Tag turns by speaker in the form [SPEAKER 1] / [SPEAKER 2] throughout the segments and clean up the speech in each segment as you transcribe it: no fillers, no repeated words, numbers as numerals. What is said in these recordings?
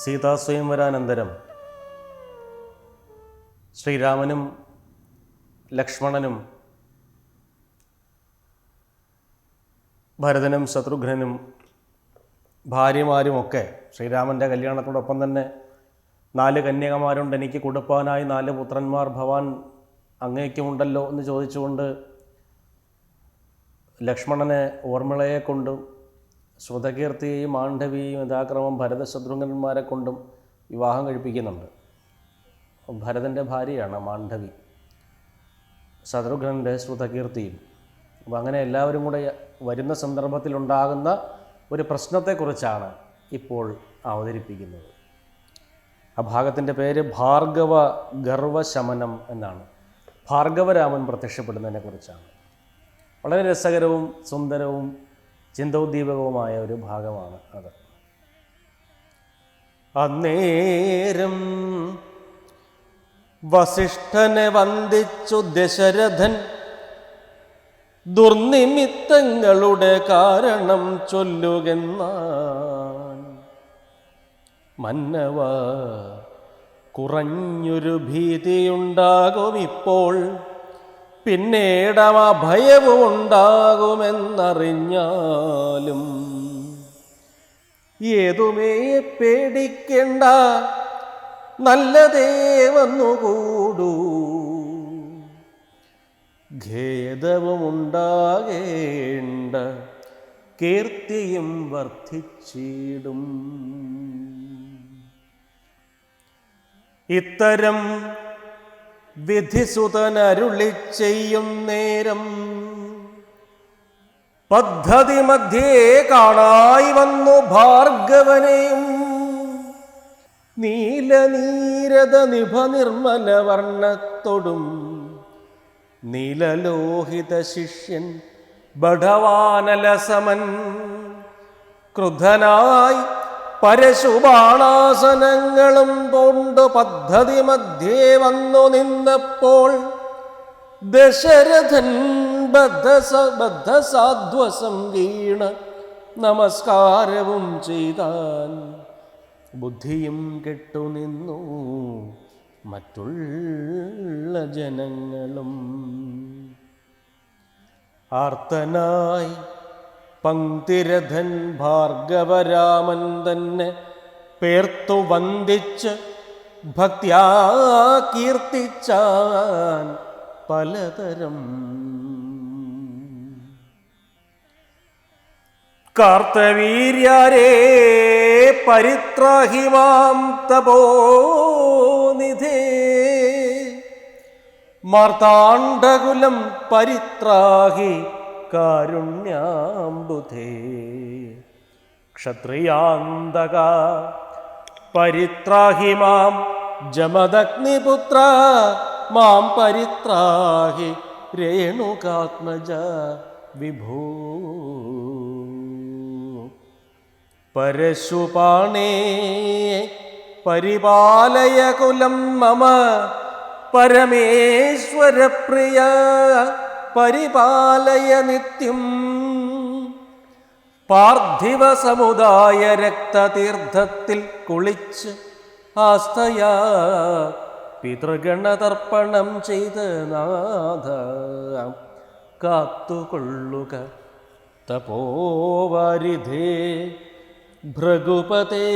[SPEAKER 1] സീതാസ്വയംവരാനന്തരം ശ്രീരാമനും ലക്ഷ്മണനും ഭരതനും ശത്രുഘ്നനും ഭാര്യമാരുമൊക്കെ ശ്രീരാമൻ്റെ കല്യാണത്തോടൊപ്പം തന്നെ 4 കന്യകമാരുണ്ട്, എനിക്ക് കൊടുപ്പാനായി 4 പുത്രന്മാർ ഭവാൻ അങ്ങേക്കുമുണ്ടല്ലോ എന്ന് ചോദിച്ചുകൊണ്ട് ലക്ഷ്മണനെ ഊർമിളയെ കൊണ്ടും ശ്രുതകീർത്തിയെയും മാണ്ഡവിയെയും യഥാക്രമം ഭരതശത്രുഘ്നന്മാരെ കൊണ്ടും വിവാഹം കഴിപ്പിക്കുന്നുണ്ട്. ഭരതൻ്റെ ഭാര്യയാണ് മാണ്ഡവി, ശത്രുഘ്നൻ്റെ ശ്രുതകീർത്തിയും. അപ്പോൾ അങ്ങനെ എല്ലാവരും കൂടെ വരുന്ന സന്ദർഭത്തിലുണ്ടാകുന്ന ഒരു പ്രശ്നത്തെക്കുറിച്ചാണ് ഇപ്പോൾ അവതരിപ്പിക്കുന്നത്. ആ ഭാഗത്തിൻ്റെ പേര് ഭാർഗവ ഗർവശമനം എന്നാണ്. ഭാർഗവരാമൻ പ്രത്യക്ഷപ്പെടുന്നതിനെക്കുറിച്ചാണ്. വളരെ രസകരവും സുന്ദരവും ചിന്തോദ്ദീപകവുമായ ഒരു ഭാഗമാണ് അത്. അന്നേരം വസിഷ്ഠനെ വന്ദിച്ചു ദശരഥൻ, ദുർനിമിത്തങ്ങളുടെ കാരണം ചൊല്ലുകെന്നാൻ. മന്നവ, കുറഞ്ഞൊരു ഭീതിയുണ്ടാകും ഇപ്പോൾ, പിന്നീടമ ഭയവും ഉണ്ടാകുമെന്നറിഞ്ഞാലും ഏതുമേ പേടിക്കേണ്ട, നല്ലതേ വന്നുകൂടൂ, ഖേദവും ഉണ്ടാകേണ്ട, കീർത്തിയും വർദ്ധിച്ചിടും. ഇത്തരം വിധിസുതനരുളി ചെയ്യും നേരം പദ്ധതി മധ്യേ കാണായി വന്നു ഭാർഗവനെയും. നീലനീരത നിഭനിർമ്മല വർണ്ണത്തോടും നീലലോഹിത ശിഷ്യൻ ബഢവാനലസമൻ ക്രുദ്ധനായി പരശുബാണാസനങ്ങളും കൊണ്ട് പദ്ധതി മധ്യേ വന്നു നിന്നപ്പോൾ ദശരഥൻ ബദ്ധസാധ്വസം വീണ നമസ്കാരവും ചെയ്താൻ. ബുദ്ധിയും കെട്ടുനിന്നു മറ്റുള്ള ജനങ്ങളും. ആർത്തനായി പങ്ക്തിരഥൻ ഭാർഗവരാമൻ തന്നെ പേർത്തു വന്ദിച്ച് ഭക്ത്യാ കീർത്തിച്ചാൻ പലതരം. കാർത്തവീര്യാരേ പരിത്രാഹി മാം തപോനിധേ, മാർത്താണ്ഡകുലം പരിത്രാഹി കാരുണ്യാംബുധേ, ക്ഷത്രിയാന്തക പരിത്രാഹി മാം ജമദഗ്നിപുത്ര, മാം പരിത്രാഹി രേണുകാത്മജ വിഭൂ. പരശുപാണേ പരിപാലയ കുലം മമ, പരമേശ്വരപ്രിയ പരിപാലയ നിത്യം. പാർത്ഥിവ സമുദായ രക്തതീർത്ഥത്തിൽ കുളിച്ച് ആസ്ഥയാ പിതൃഗണതർപ്പണം ചെയ്ത് നാഥ കാത്തുകൊള്ളുക തപോവാരിധേ ഭൃഗുപതേ.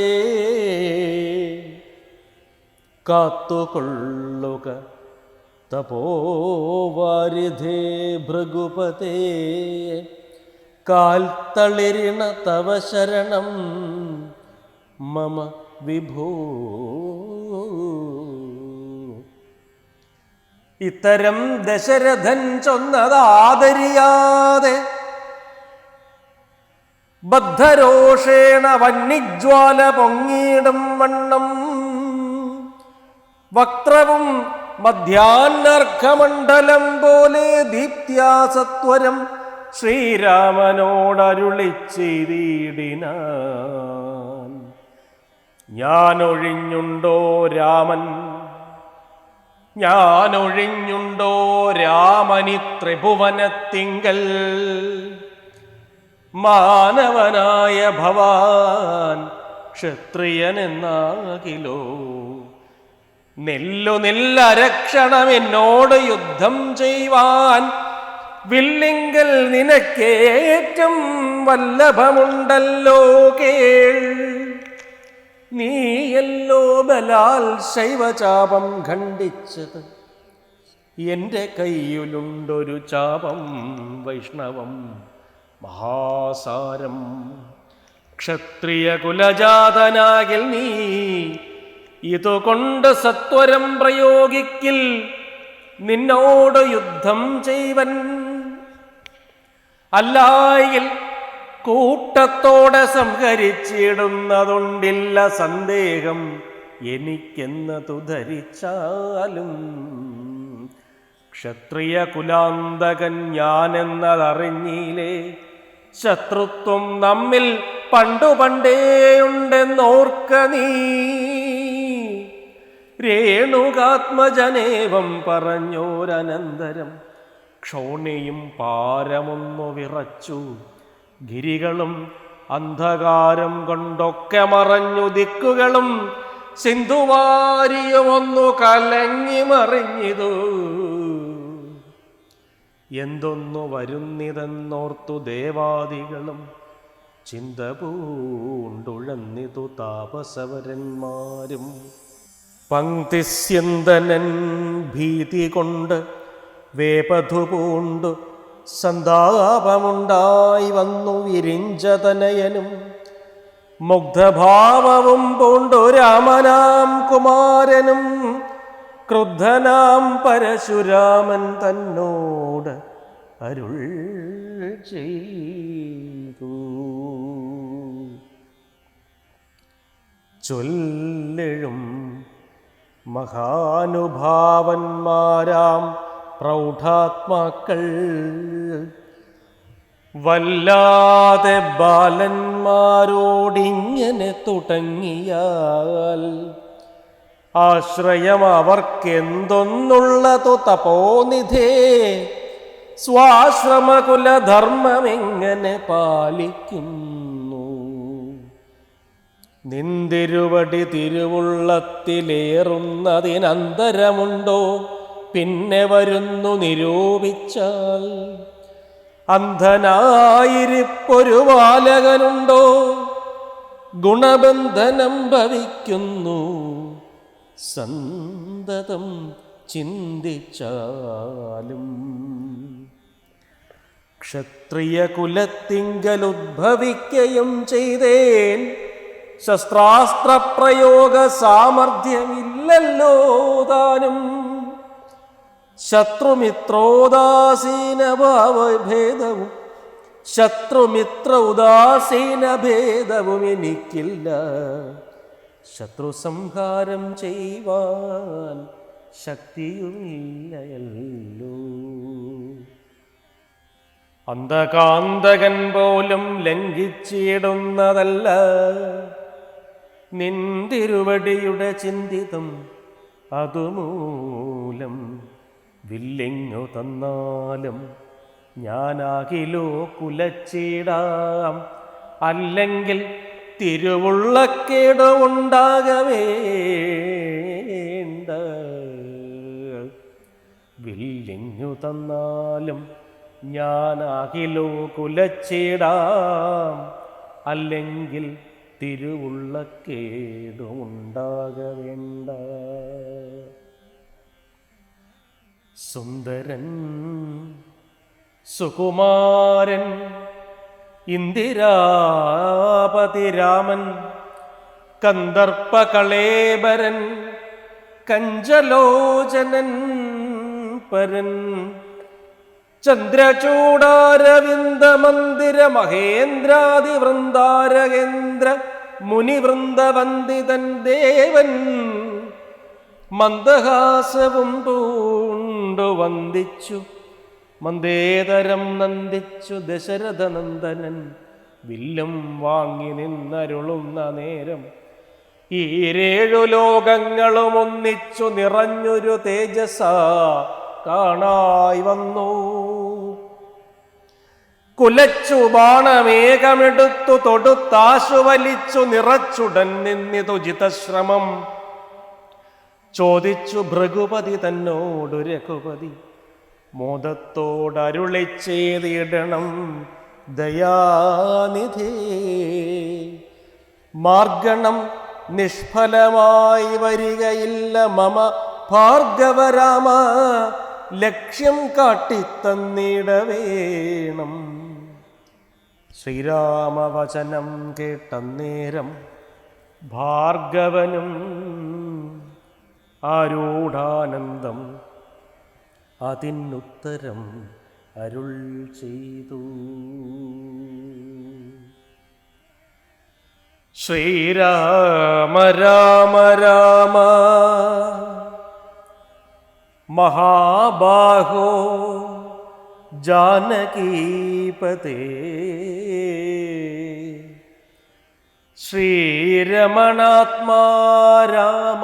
[SPEAKER 1] കാത്തുകൊള്ളുക തപോവാരിധേ ഭൃഗുപതേ, കാൽത്തളിരിണ തവ ശരണം മമ വിഭൂ. ഇത്തരം ദശരഥൻ ചൊന്നതാദരിയാതെ ബദ്ധരോഷേണ വന്യജ്വാല പൊങ്ങിയിടും വണ്ണം വക്ത്രവും മധ്യാഹ്നർഘമണ്ഡലം പോലെ ദീപ്ത്യാസത്വരം ശ്രീരാമനോടരുളി ചെയ്തിടിനാൻ. ഞാനൊഴിഞ്ഞുണ്ടോ രാമൻ, ഞാനൊഴിഞ്ഞുണ്ടോ രാമനി ത്രിഭുവനത്തിങ്കൽ, മാനവനായ ഭവാൻ ക്ഷത്രിയനെന്നാകിലോ. നെല്ലരക്ഷണം എന്നോട് യുദ്ധം ചെയ്യുവാൻ വില്ലെങ്കിൽ നിനക്കേറ്റം വല്ലഭമുണ്ടല്ലോ കേൾ. നീയല്ലോ ബലാൽ ശൈവചാപം ഖണ്ഡിച്ചത്, എൻ്റെ കയ്യിലുണ്ടൊരു ചാപം വൈഷ്ണവം മഹാസാരം. ക്ഷത്രിയ കുലജാതനാകിൽ നീ ഇതുകൊണ്ട് സത്വരം പ്രയോഗിക്കിൽ നിന്നോട് യുദ്ധം ചെയ്വൻ. അല്ലായിൽ കൂട്ടത്തോടെ സംഹരിച്ചിടുന്നതുണ്ടില്ല സന്ദേഹം എനിക്കെന്നതു ധരിച്ചാലും. ക്ഷത്രിയ കുലാന്തകൻ ഞാനെന്നതറിഞ്ഞില്ലേ, ശത്രുത്വം നമ്മിൽ പണ്ടുപണ്ടേയുണ്ടെന്നോർക്ക നീ. രേണുകാത്മജനേവം പറഞ്ഞോരനന്തരം ക്ഷോണിയും പാരമൊന്നു വിറച്ചു. ഗിരികളും അന്ധകാരം കൊണ്ടൊക്കെ മറഞ്ഞു, ദിക്കുകളും സിന്ധുവാരിയുമൊന്നു കലങ്ങി മറിഞ്ഞിതു. എന്തൊന്നു വരുന്നിതെന്നോർത്തു ദേവാദികളും ചിന്ത പൂണ്ടുഴന്നിതു താപസവരന്മാരും. പങ്ക്തിസ്യന്തനൻ ഭീതി കൊണ്ട് വേപധു പൂണ്ടു സന്താപമുണ്ടായി വന്നു വിരിഞ്ചതനയനും. മുഗ്ധഭാവവും പൂണ്ടു രാമനാം കുമാരനും ക്രുദ്ധനാം പരശുരാമൻ തന്നോട് അരുൾ ചെയ്തു. ചൊല്ലിഴും മഹാനുഭാവന്മാരാം പ്രൗഢാത്മാക്കൾ വല്ലാതെ ബാലന്മാരോടിങ്ങനെ തുടങ്ങിയാൽ ആശ്രയം അവർക്കെന്തൊന്നുള്ളതു തപോനിധേ. സ്വാശ്രമകുലധർമ്മമെങ്ങനെ പാലിക്കുന്നു. നിന്തിരുവടി തിരുവുള്ളത്തിലേറുന്നതിനന്തരമുണ്ടോ പിന്നെ വരുന്നു നിരൂപിച്ചാൽ. അന്ധനായിരിപ്പൊരു ബാലകനുണ്ടോ ഗുണബന്ധനം ഭവിക്കുന്നു സന്തതം ചിന്തിച്ചാലും. ക്ഷത്രിയ കുലത്തിങ്കലുദ്ഭവിക്കയും ചെയ്തേൻ, ശസ്ത്രാസ്ത്രപ്രയോഗ സാമർഥ്യമില്ലല്ലോ താനും. ശത്രുമിത്രോദാസീനഭാവഭേദവും ഉദാസീനഭേദവും എനിക്കില്ല. ശത്രുസംഹാരം ചെയ്യുവാൻ ശക്തിയുമില്ലയല്ലോ. അന്ധകാന്തകൻ പോലും ലംഘിച്ചിടുന്നതല്ല നിന്തിരുവടിയുടെ ചിന്തിതം. അതുമൂലം വില്ലിങ്ങു തന്നാലും ഞാനാകിലോ കുലച്ചിടാം. അല്ലെങ്കിൽ തിരുവുള്ളക്കേട് ഉണ്ടാകവേണ്ട. വില്ലിങ്ങു തന്നാലും ഞാനാകിലോ കുലച്ചിടാം. അല്ലെങ്കിൽ തിരുവുള്ളക്കേടുണ്ടാകവേണ്ട. സുന്ദരൻ സുകുമാരൻ ഇന്ദിരാപതി രാമൻ കന്ദർപ്പകളേബരൻ കഞ്ചലോചനൻ പരൻ ചന്ദ്രചൂടാരവിന്ദ മന്ദിര മഹേന്ദ്രാദി വൃന്ദാരകേന്ദ്ര മുനിവൃന്ദവന്ദിതൻ ദേവൻ മന്ദഹാസവും പൂണ്ടു വന്ദിച്ചു മന്ദേതരം നന്ദിച്ചു ദശരഥനന്ദനൻ വില്ലും വാങ്ങി നിന്നരുളുന്ന നേരം ഈരേഴു ലോകങ്ങളും ഒന്നിച്ചു നിറഞ്ഞൊരു തേജസ്സാ കാണായി വന്നു. കുലച്ചു ബാണമേകമെടുത്തു തൊടുത്താശു വലിച്ചു നിറച്ചുടൻ നിന്നിതു ജിതശ്രമം. ചോദിച്ചു ഭൃഗുപതി തന്നോടു രഘുപതി, മോദത്തോടരുളിച്ചേതിടണം ദയാനിധേ. മാർഗണം നിഷ്ഫലമായി വരികയില്ല മമ ഭാർഗവരാമ, ലക്ഷ്യം കാട്ടിത്തന്നിടവേണം. ശ്രീരാമവചനം കേട്ടന്നേരം ഭാർഗവനും ആരൂഢാനന്ദം അതിനുത്തരം അരുൾ ചെയ്തു. ശ്രീരാമ രാമ രാമ മഹാബാഹോ ജാനകീപതേ. ശ്രീരമണാത്മാ രാമ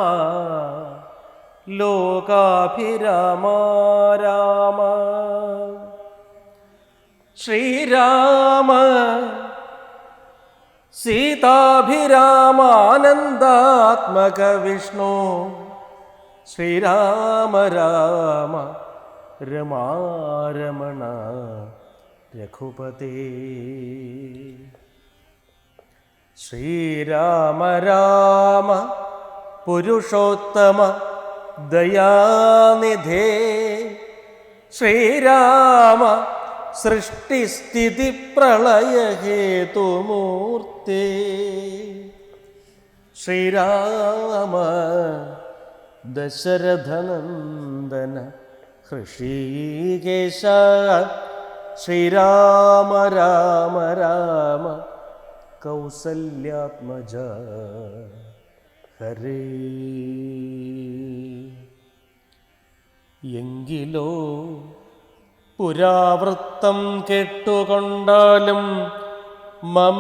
[SPEAKER 1] ലോകാഭിരാമ രാമ. ശ്രീരാമ സീതാഭിരാമാനന്ദാത്മക വിഷ്ണു. ശ്രീരാമ രാമ രമാരമണ രഘുപതേ. ശ്രീരാമ രാമ പുരുഷോത്തമ ദയാനിധേ. ശ്രീരാമ സൃഷ്ടിസ്ഥിതി പ്രളയഹേതുമൂർത്തേ. ശ്രീരാമ ദശരഥനന്ദന ഹൃഷീകേശ. ശ്രീരാമ രാമ രാമ കൗസല്യാത്മജ ഹരേ. എങ്കിലോ പുരാവൃത്തം കേട്ടുകൊണ്ടാലും മമ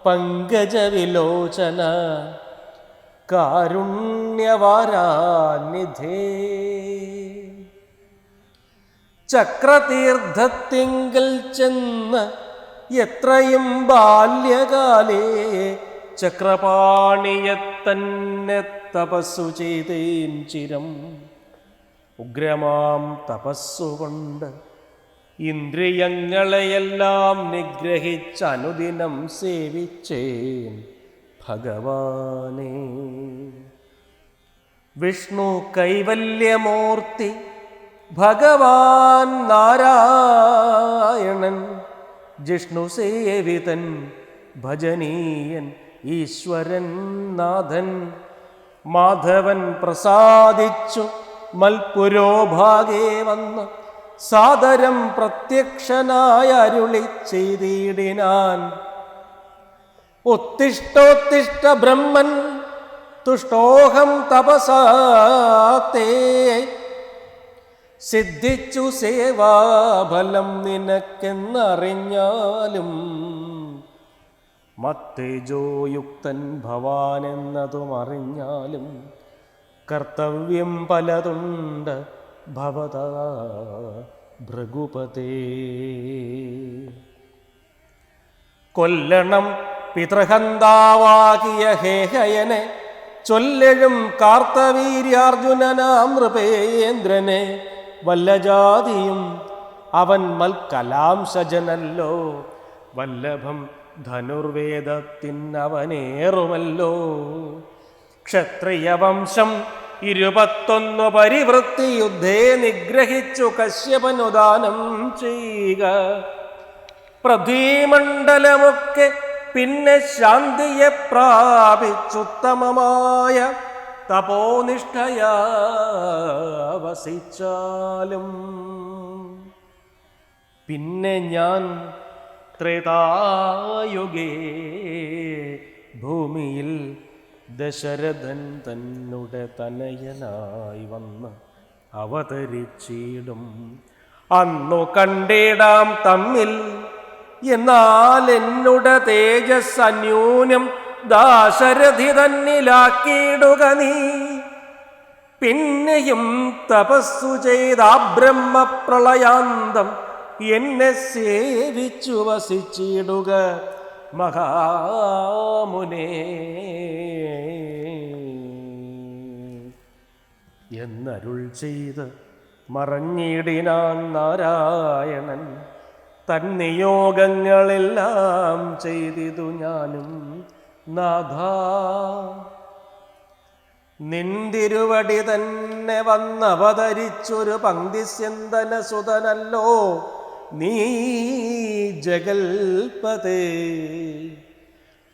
[SPEAKER 1] പങ്കജവിലോചന കാരുണ്യവാരാനിധേ. ചക്രതീർത്ഥത്തിങ്കൽ ചെന്ന് എത്രയും ബാല്യകാലേ ചക്രപാണിയെത്തന്നെ തപസ്സു ചെയ്തേൻ ചിരം. ഉഗ്രമാം തപസ്സുകൊണ്ട് ഇന്ദ്രിയങ്ങളെയെല്ലാം നിഗ്രഹിച്ചനുദിനം സേവിച്ചേൻ ഭഗവാനേ. വിഷ്ണു കൈവല്യമൂർത്തി ഭഗവാൻ നാരായണൻ, ജിഷ്ണു സേവിതൻ ഭജനീയൻ ഈശ്വരൻ നാഥൻ. മാധവൻ പ്രസാദിച്ചു മൽപുരോഭാഗേ വന്ന് സാദരം പ്രത്യക്ഷനായ അരുളി ചെയ്തിടിനാൻ. ഉത്തിഷ്ടോത്തിഷ്ട ബ്രഹ്മൻ തുഷ്ടോഹം തപസാത്തേ. സിദ്ധിച്ചു സേവാഫലം നിനക്കെന്നറിഞ്ഞാലും മത്തേജോയുക്തൻ ഭവാൻ എന്നതും അറിഞ്ഞാലും കർത്തവ്യം പലതുണ്ട് ഭവതാ ഭൃഗുപതേ. കൊല്ലണം പിതൃഹന്താവാകിയ ഹേഹയനെ, ചൊല്ലഴും കാർത്തവീര്യാർജുനനാം നൃപേന്ദ്രനെ. വല്ലജാതിയും അവൻ മൽക്കലാംശജനല്ലോ, വല്ലഭം ധനുർവേദത്തിനവനേറുമല്ലോ. ക്ഷത്രിയവംശം 21 പരിവൃത്തി യുദ്ധേ നിഗ്രഹിച്ചു കശ്യപനുദാനം ചെയ്യുക. പൃഥ്വീമണ്ഡലമൊക്കെ പിന്നെ ശാന്തിയെ പ്രാപിച്ചുത്തമമായ തപോനിഷ്ഠയാ വസിച്ചാലും. പിന്നെ ഞാൻ ത്രേതായുഗേ ഭൂമിയിൽ ദശരഥൻ തന്നുടെ തനയനായി വന്ന് അവതരിച്ചിടും. അന്നു കണ്ടിടാം തമ്മിൽ, എന്നാൽ എന്നുടെ തേജസ് അന്യൂനം ദാശരഥി തന്നിലാക്കിയിടുക നീ. പിന്നെയും തപസ്സു ചെയ്ത ബ്രഹ്മപ്രളയാന്തം എന്നെ സേവിച്ചു വസിച്ചിടുക മഹാമുനേ എന്നരുൾ ചെയ്ത് മറഞ്ഞിടിനാൻ നാരായണൻ. തന്നിയോഗങ്ങളെല്ലാം ചെയ്തിതു ഞാനും നാഥ. നിന്തിരുവടി തന്നെ വന്നവതരിച്ചൊരു പങ്ക്തിസ്യന്തന സുതനല്ലോ നീ ജഗൽപതേ.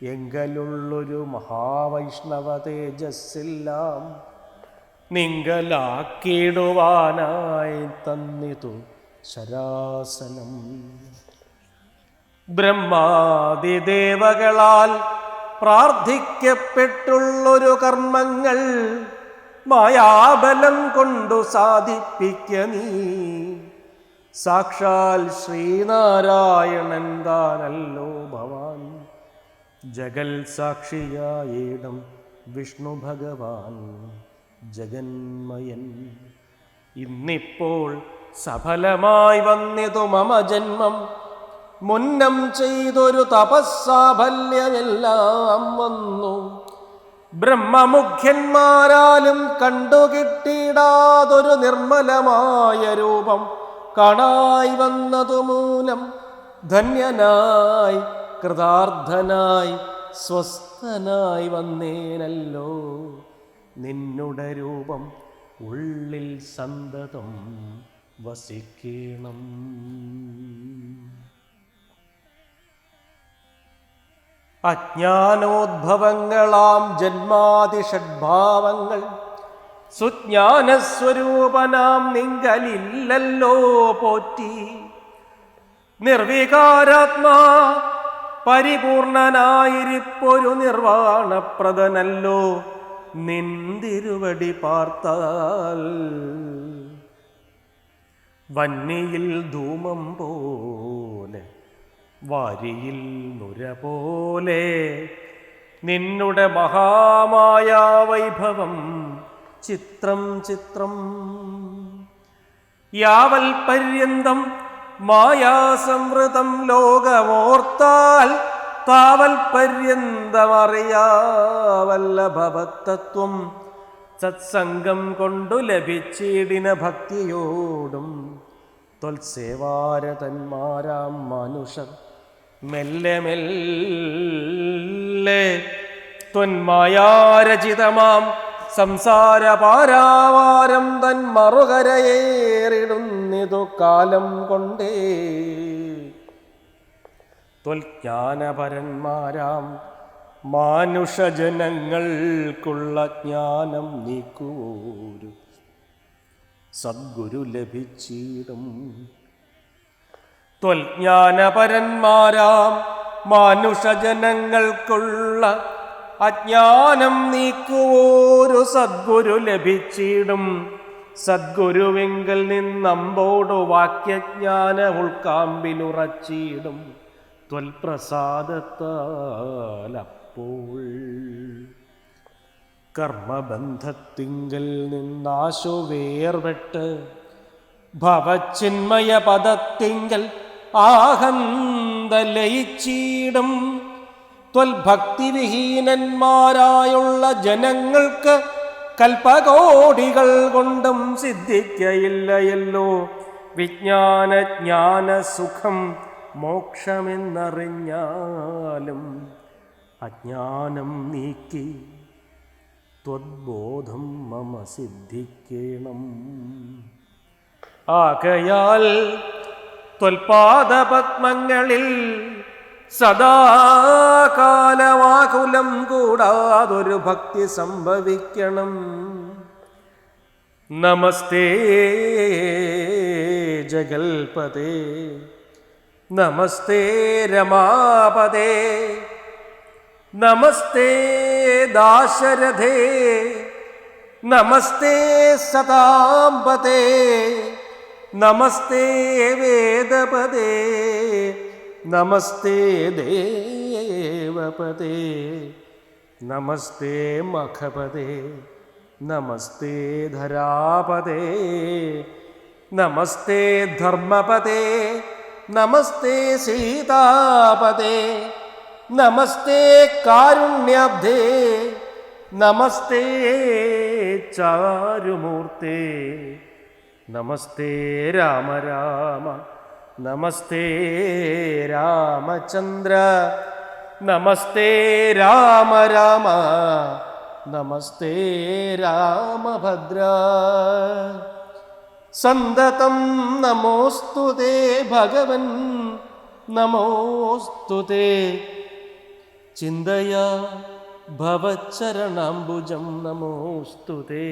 [SPEAKER 1] എങ്കലുള്ളൊരു മഹാവൈഷ്ണവ തേജസ്സെല്ലാം നിങ്കലാക്കിടുവാനായി തന്നിതു ശരാസനം. ബ്രഹ്മാദിദേവകളാൽ പ്രാർത്ഥിക്കപ്പെട്ടുള്ളൊരു കർമ്മങ്ങൾ മായാബലം കൊണ്ടു സാധിപ്പിക്ക നീ. സാക്ഷാൽ ശ്രീനാരായണൻ താനല്ലോ ഭവാൻ. ജഗൽ സാക്ഷിയായിടം വിഷ്ണു ഭഗവാൻ ജഗന്മയൻ. ഇന്നിപ്പോൾ സഫലമായി വന്നിതു മമ ജന്മം. മുന്നം ചെയ്തൊരു തപസ്സാഫല്യമെല്ലാം വന്നു. ബ്രഹ്മമുഖ്യന്മാരാലും കണ്ടുകിട്ടിടാതൊരു നിർമ്മലമായ രൂപം കാണായി വന്നതു മൂലം ധന്യനായി കൃതാർത്ഥനായി സ്വസ്ഥനായി വന്നേനല്ലോ. നിന്നുടെ രൂപം ഉള്ളിൽ സന്തതം വസിക്കണം. അജ്ഞാനോദ്ഭവങ്ങളാം ജന്മാതിഷഡ്ഭാവങ്ങൾ സുജ്ഞാനസ്വരൂപനാം നിങ്കലില്ലല്ലോ പോറ്റി. നിർവികാരാത്മാ പരിപൂർണനായിരിപ്പൊരു നിർവാണപ്രദനല്ലോ നിന്തിരുവടി പാർത്താൽ. വന്നിയിൽ ധൂമം പോലെ വാരിയിൽ നുര പോലെ നിന്നുടെ മഹാമായ വൈഭവം ചിത്രം ചിത്രം. യാവൽ പര്യന്തം മായാസംവൃതം ലോകമോർത്താൽ താവൽ പര്യന്തമറിയാവല്ലഭവത്തത്വം. സത്സംഗം കൊണ്ടു ലഭിച്ചിടിന ഭക്തിയോടും ത്വൽസേവാരതന്മാരാം മനുഷ്യർ മെല്ലെ മെല്ലെ ത്വന്മായാരചിതമാം സംസാരപാരാവാരം തൻ മറുകരയേറിടുന്നിതു കാലം കൊണ്ടേ. ത്വൽജ്ഞാനപരന്മാരാം മാനുഷജനങ്ങൾക്കുള്ള ജ്ഞാനം നീക്കുവോരു സദ്ഗുരു ലഭിച്ചിടും. ത്വൽജ്ഞാനപരന്മാരാം മാനുഷജനങ്ങൾക്കുള്ള അജ്ഞാനം നീക്കുവോരു സദ്ഗുരു ലഭിച്ചിടും. സദ്ഗുരുവിങ്കൽ നിന്നമ്പോടു വാക്യജ്ഞാനം ഉൾക്കാമ്പിലുറച്ചിടും. ത്വൽപ്രസാദത്താൽ അപ്പോൾ കർമ്മബന്ധത്തിങ്കൽ നിന്നാശു വേർപെട്ട് ഭവചിന്മയ പദത്തിങ്കൽ ആഹന്ത ലയിച്ചിടും. ത്വൽഭക്തിവിഹീനന്മാരായുള്ള ജനങ്ങൾക്ക് കൽപ്പകോടികൾ കൊണ്ടും സിദ്ധിക്കയില്ലയല്ലോ വിജ്ഞാനജ്ഞാന സുഖം മോക്ഷമെന്നറിഞ്ഞാലും. അജ്ഞാനം നീക്കി ത്വദ്ബോധം മമ സിദ്ധിക്കണം. ആകയാൽ ത്വൽപാദപത്മങ്ങളിൽ സദാകാലമാകുലം കൂടാതൊരു ഭക്തി സംഭവിക്കണം. നമസ്തേ ജഗൽപതേ, നമസ്തേ രമാപദേ, നമസ്തേ ദാശരഥേ, നമസ്തേ സതാംബതേ, നമസ്തേ വേദപദേ, നമസ്തേ ദേവപദേ, നമസ്തേ മഖപദേ, നമസ്തേ ധരാപദേ, നമസ്തേ ധർമ്മപദേ, നമസ്തേ സീതാപദേ നമസ്തേ കാരുണ്യാബ്ധേ നമസ്തേ ചാരുമൂർത്തേ നമസ്തേ രാമ രാമ നമസ്തേ രാമചന്ദ്ര നമസ്തേ രാമ രാമ നമസ്തേ രാമഭദ്ര സന്തതം നമോസ്തുതേ ഭഗവൻ നമോസ്തുതേ ചിന്തയാ ഭവച്ചരണാംബുജം നമോസ്തുതേ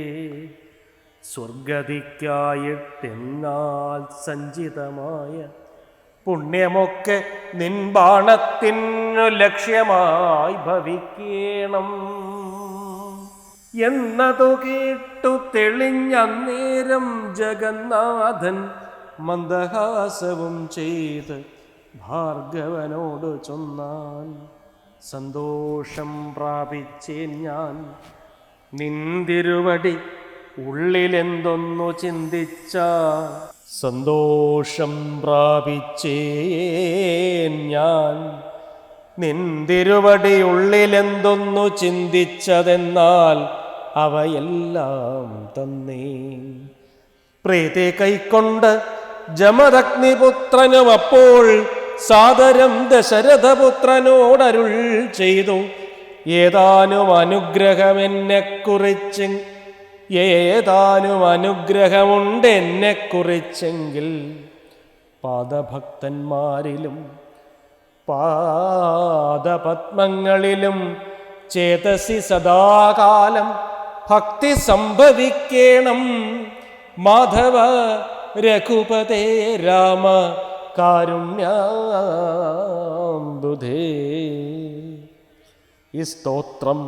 [SPEAKER 1] സ്വർഗതിക്കായിട്ടെന്നാൽ സഞ്ചിതമായ പുണ്യമൊക്കെ നിൻബാണത്തിനു ലക്ഷ്യമായി ഭവിക്കണം എന്നതു കേട്ടു തെളിഞ്ഞന്നേരം ജഗന്നാഥൻ മന്ദഹാസവും ചെയ്ത് ഭാർഗവനോട് ചൊന്നാൻ സന്തോഷം പ്രാപിച്ചേൻ ഞാൻ നിന്തിരുവടി ഉള്ളിലെന്തൊന്നു ചിന്തിച്ച സന്തോഷം പ്രാപിച്ചേൻ ഞാൻ നിന്തിരുവടി ഉള്ളിലെന്തൊന്നു ചിന്തിച്ചതെന്നാൽ അവയെല്ലാം തന്നേ പ്രീതി കൈക്കൊണ്ട് ജമദഗ്നിപുത്രനും അപ്പോൾ സാദരം ദശരഥപുത്രനോടരുൾ ചെയ്തു ഏതാനും അനുഗ്രഹമുണ്ട് എന്നെക്കുറിച്ചെങ്കിൽ പാദഭക്തന്മാരിലും പാദപത്മങ്ങളിലും ചേതസി സദാകാലം ഭക്തി സംഭവിക്കേണം മാധവ രഘുപതേ രാമ കാരുണ്യാംബുധേ ഈ സ്തോത്രം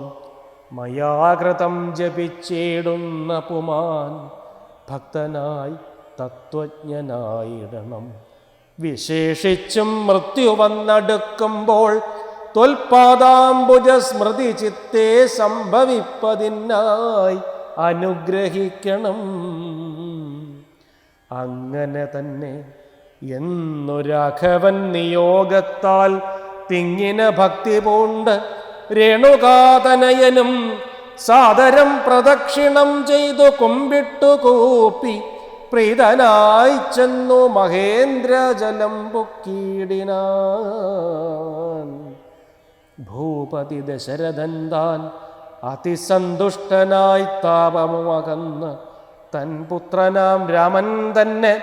[SPEAKER 1] മയാകൃതം ജപിച്ചേടുന്ന പുമാൻ ഭക്തനായി തത്വജ്ഞനായിടണം വിശേഷിച്ചും മൃത്യു വന്നടുക്കുമ്പോൾ ത്വൽപാദാംബുജ സ്മൃതി ചിത്തേ സംഭവിപ്പതിനായി അനുഗ്രഹിക്കണം അങ്ങനെ തന്നെ എന്നു രാഘവൻ നിയോഗത്താൽ തിങ്ങിന ഭക്തി പൂണ്ട് രേണുകാതനയനും സാദരം പ്രദക്ഷിണം ചെയ്തു കുമ്പിട്ടു കൂപ്പി പ്രീതനായി ചെന്നു മഹേന്ദ്രജലം പൊക്കിയിടിനാൻ ഭൂപതി ദശരഥൻ താൻ അതിസന്തുഷ്ടനായി താപമകന്ന് തൻ പുത്രനാം രാമൻ തന്നെ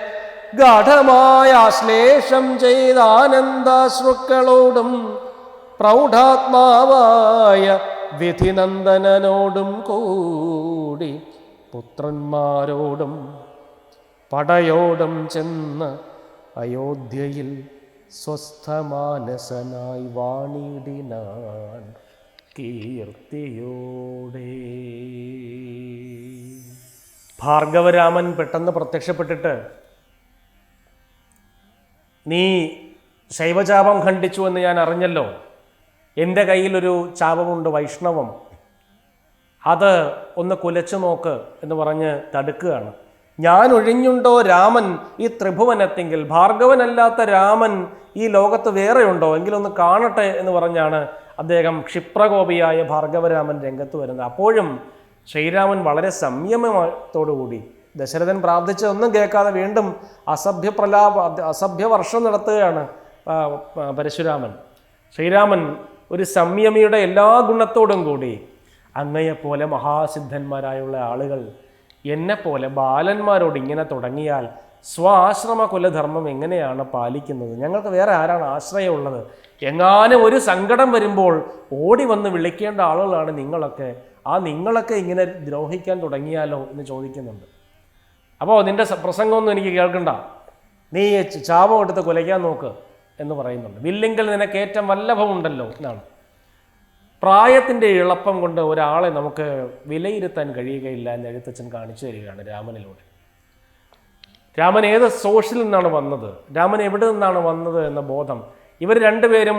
[SPEAKER 1] ഗാഠമായ ആശ്ലേഷം ചെയ്ത ആനന്ദാശ്രുക്കളോടും പ്രൗഢാത്മാവായ വിധിനന്ദനോടും കൂടി പുത്രന്മാരോടും പടയോടും ചെന്ന് അയോധ്യയിൽ സ്വസ്ഥമാനസനായി വാണിടിനാൻ കീർത്തിയോടെ. ഭാർഗവരാമൻ പെട്ടെന്ന് പ്രത്യക്ഷപ്പെട്ടിട്ട്, നീ ശൈവചാപം ഖണ്ഡിച്ചു എന്ന് ഞാൻ അറിഞ്ഞല്ലോ, എൻ്റെ കയ്യിലൊരു ചാപമുണ്ട്, വൈഷ്ണവം, അത് ഒന്ന് കുലച്ചു നോക്ക് എന്ന് പറഞ്ഞ് തടുക്കുകയാണ്. ഞാൻ ഒഴിഞ്ഞുണ്ടോ രാമൻ ഈ ത്രിഭുവനത്തെങ്കിൽ, ഭാർഗവനല്ലാത്ത രാമൻ ഈ ലോകത്ത് വേറെയുണ്ടോ എങ്കിലൊന്ന് കാണട്ടെ എന്ന് പറഞ്ഞാണ് അദ്ദേഹം ക്ഷിപ്രകോപിയായ ഭാർഗവരാമൻ രംഗത്ത് വരുന്നത്. അപ്പോഴും ശ്രീരാമൻ വളരെ സംയമത്തോടുകൂടി, ദശരഥൻ പ്രാർത്ഥിച്ചതൊന്നും കേൾക്കാതെ വീണ്ടും അസഭ്യവർഷം നടത്തുകയാണ് പരശുരാമൻ. ശ്രീരാമൻ ഒരു സംയമിയുടെ എല്ലാ ഗുണത്തോടും കൂടി, അങ്ങയെപ്പോലെ മഹാസിദ്ധന്മാരായുള്ള ആളുകൾ എന്നെപ്പോലെ ബാലന്മാരോട് ഇങ്ങനെ തുടങ്ങിയാൽ സ്വാശ്രമ കുലധർമ്മം എങ്ങനെയാണ് പാലിക്കുന്നത്? ഞങ്ങൾക്ക് വേറെ ആരാണ് ആശ്രയമുള്ളത്? എങ്ങാനും ഒരു സങ്കടം വരുമ്പോൾ ഓടി വന്ന് വിളിക്കേണ്ട ആളുകളാണ് നിങ്ങളൊക്കെ. ആ നിങ്ങളൊക്കെ ഇങ്ങനെ ദ്രോഹിക്കാൻ തുടങ്ങിയാലോ എന്ന് ചോദിക്കുന്നുണ്ട്. അപ്പോൾ നിൻ്റെ പ്രസംഗമൊന്നും എനിക്ക് കേൾക്കണ്ട, നീ ചാപം എടുത്ത് കുലയ്ക്കാൻ നോക്ക് എന്ന് പറയുന്നുണ്ട്. വില്ലെങ്കിൽ നിനക്കേറ്റം വല്ലഭമുണ്ടല്ലോ എന്നാണ്. പ്രായത്തിൻ്റെ ഇളപ്പം കൊണ്ട് ഒരാളെ നമുക്ക് വിലയിരുത്താൻ കഴിയുകയില്ല എന്ന് എഴുത്തച്ഛൻ കാണിച്ചു തരികയാണ് രാമനിലൂടെ. രാമൻ ഏത് സോഴ്സിൽ നിന്നാണ് വന്നത്, രാമൻ എവിടെ നിന്നാണ് വന്നത് എന്ന ബോധം, ഇവർ രണ്ടുപേരും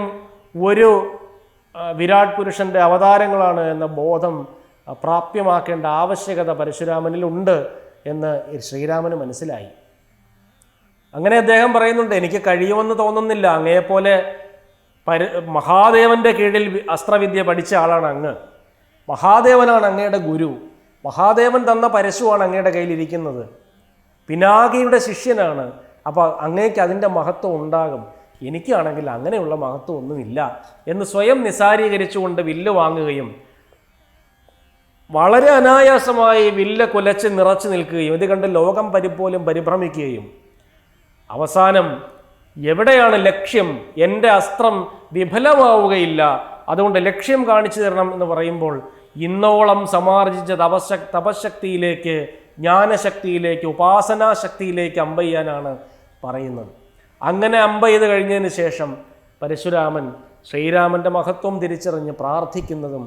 [SPEAKER 1] ഒരു വിരാട് പുരുഷൻ്റെ അവതാരങ്ങളാണ് എന്ന ബോധം പ്രാപ്യമാക്കേണ്ട ആവശ്യകത പരശുരാമനിലുണ്ട് എന്ന് ശ്രീരാമന് മനസ്സിലായി. അങ്ങനെ അദ്ദേഹം പറയുന്നുണ്ട്, എനിക്ക് കഴിയുമെന്ന് തോന്നുന്നില്ല, അങ്ങയെപ്പോലെ മഹാദേവന്റെ കീഴിൽ അസ്ത്രവിദ്യ പഠിച്ച ആളാണ് അങ്ങ്. മഹാദേവനാണ് അങ്ങയുടെ ഗുരു. മഹാദേവൻ തന്ന പരശുവാണ് അങ്ങയുടെ കയ്യിലിരിക്കുന്നത്. പിനാകിയുടെ ശിഷ്യനാണ്. അപ്പോൾ അങ്ങേക്ക് അതിൻ്റെ മഹത്വം ഉണ്ടാകും. എനിക്കാണെങ്കിൽ അങ്ങനെയുള്ള മഹത്വം ഒന്നുമില്ല എന്ന് സ്വയം നിസാരീകരിച്ചുകൊണ്ട് വില്ല് വാങ്ങുകയും വളരെ അനായാസമായി വില്ല് കുലച്ച് നിറച്ചു നിൽക്കുകയും ഇത് കണ്ട് ലോകം പോലും പരിഭ്രമിക്കുകയും അവസാനം എവിടെയാണ് ലക്ഷ്യം, എൻ്റെ അസ്ത്രം വിഫലമാവുകയില്ല, അതുകൊണ്ട് ലക്ഷ്യം കാണിച്ചു തരണം എന്ന് പറയുമ്പോൾ ഇന്നോളം സമാർജിച്ച തപശക്തിയിലേക്ക്, ജ്ഞാനശക്തിയിലേക്ക്, ഉപാസനാശക്തിയിലേക്ക് അമ്പെയ്യാനാണ് പറയുന്നത്. അങ്ങനെ അമ്പെയ്ത് കഴിഞ്ഞതിന് ശേഷം പരശുരാമൻ ശ്രീരാമൻ്റെ മഹത്വം തിരിച്ചറിഞ്ഞ് പ്രാർത്ഥിക്കുന്നതും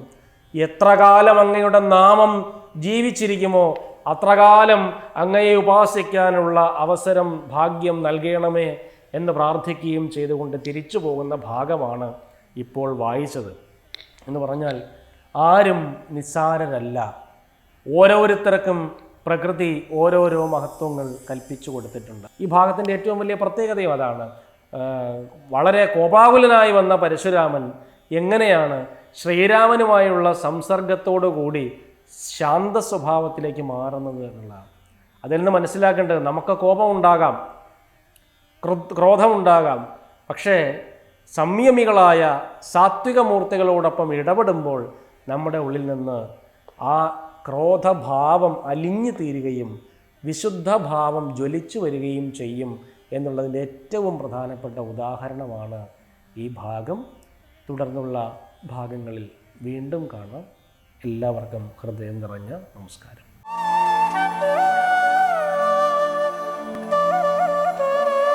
[SPEAKER 1] എത്ര കാലം അങ്ങയുടെ നാമം ജീവിച്ചിരിക്കുമോ അത്രകാലം അങ്ങയെ ഉപാസിക്കാനുള്ള അവസരം, ഭാഗ്യം നൽകണമേ എന്ന് പ്രാർത്ഥിക്കുകയും ചെയ്തുകൊണ്ട് തിരിച്ചു പോകുന്ന ഭാഗമാണ് ഇപ്പോൾ വായിച്ചത്. എന്ന് പറഞ്ഞാൽ ആരും നിസ്സാരരല്ല. ഓരോരുത്തർക്കും പ്രകൃതി ഓരോരോ മഹത്വങ്ങൾ കൽപ്പിച്ചു കൊടുത്തിട്ടുണ്ട്. ഈ ഭാഗത്തിൻ്റെ ഏറ്റവും വലിയ പ്രത്യേകതയും അതാണ്. വളരെ കോപാകുലനായി വന്ന പരശുരാമൻ എങ്ങനെയാണ് ശ്രീരാമനുമായുള്ള സംസർഗത്തോടു കൂടി ശാന്ത സ്വഭാവത്തിലേക്ക് മാറുന്നത് എന്നുള്ളതാണ്. അതിൽ നിന്ന് മനസ്സിലാക്കേണ്ടത്, നമുക്ക് കോപമുണ്ടാകാം, ക്രോധമുണ്ടാകാം, പക്ഷേ സംയമികളായ സാത്വിക മൂർത്തികളോടൊപ്പം ഇടപെടുമ്പോൾ നമ്മുടെ ഉള്ളിൽ നിന്ന് ആ ക്രോധഭാവം അലിഞ്ഞു തീരുകയും വിശുദ്ധഭാവം ജ്വലിച്ചു വരികയും ചെയ്യും എന്നുള്ളതിൻ്റെ ഏറ്റവും പ്രധാനപ്പെട്ട ഉദാഹരണമാണ് ഈ ഭാഗം. തുടർന്നുള്ള ഭാഗങ്ങളിൽ വീണ്ടും കാണാം. എല്ലാവർക്കും ഹൃദയം നിറഞ്ഞ നമസ്കാരം.